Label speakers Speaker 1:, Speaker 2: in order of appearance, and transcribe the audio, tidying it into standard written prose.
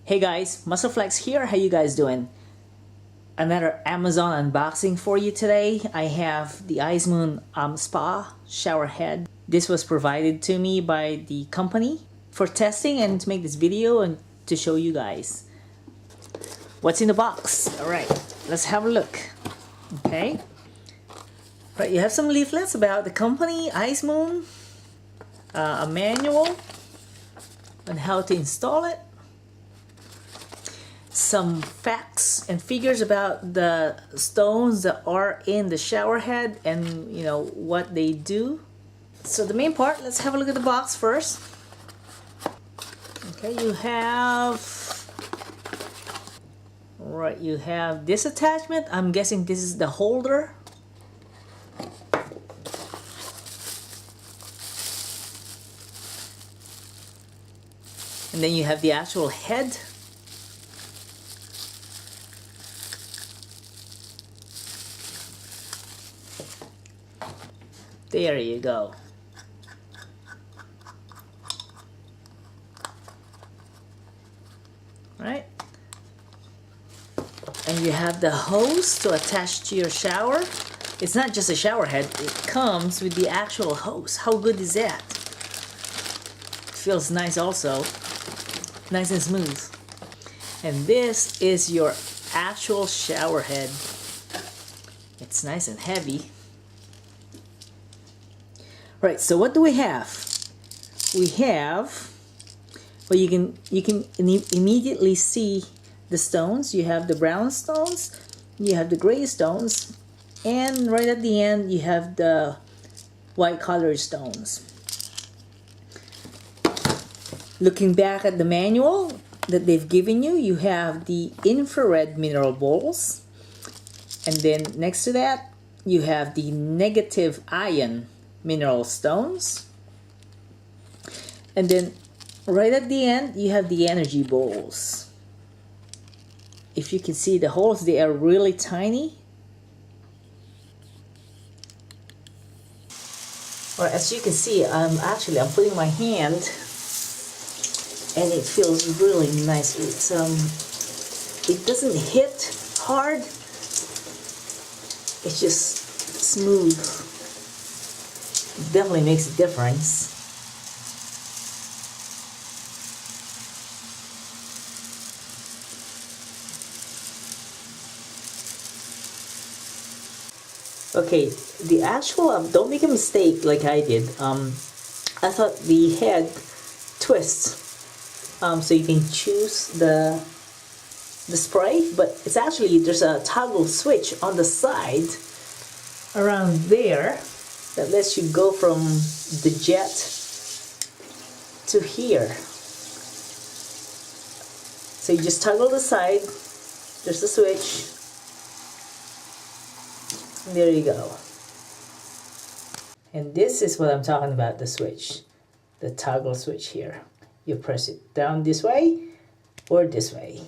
Speaker 1: Hey guys, Muscleflex here. How you guys doing? Another Amazon unboxing for you today. I have the Icemoon Spa shower head. This was provided to me by the company for testing and to make this video and to show you guys what's in the box. Alright, let's have a look. Okay. Right, you have some leaflets about the company, Icemoon, a manual on how to install it, some facts and figures about the stones that are in the shower head and what they do. So the main part, let's have a look at the box first. Okay, you have this attachment. I'm guessing this is the holder. And then you have the actual head. There you go. Right? And you have the hose to attach to your shower. It's not just a shower head, it comes with the actual hose. How good is that? It feels nice also. Nice and smooth. And this is your actual shower head. It's nice and heavy. Right, so what do we have? We have, well, you can immediately see the stones. You have the brown stones, you have the gray stones, and right at the end you have the white colored stones. Looking back at the manual that they've given you, you have the infrared mineral balls, and then next to that you have the negative ion mineral stones, and then right at the end you have the energy balls. If you can see the holes, they are really tiny. Or as you can see, I'm putting my hand and it feels really nice. It doesn't hit hard, it's just smooth. Definitely makes a difference. Okay, the actual, don't make a mistake like I did. I thought the head twists, so you can choose the spray, but it's actually, there's a toggle switch on the side around there that lets you go from the jet to here. So you just toggle the side, there's the switch, and there you go. And this is what I'm talking about, the switch, the toggle switch here. You press it down this way or this way.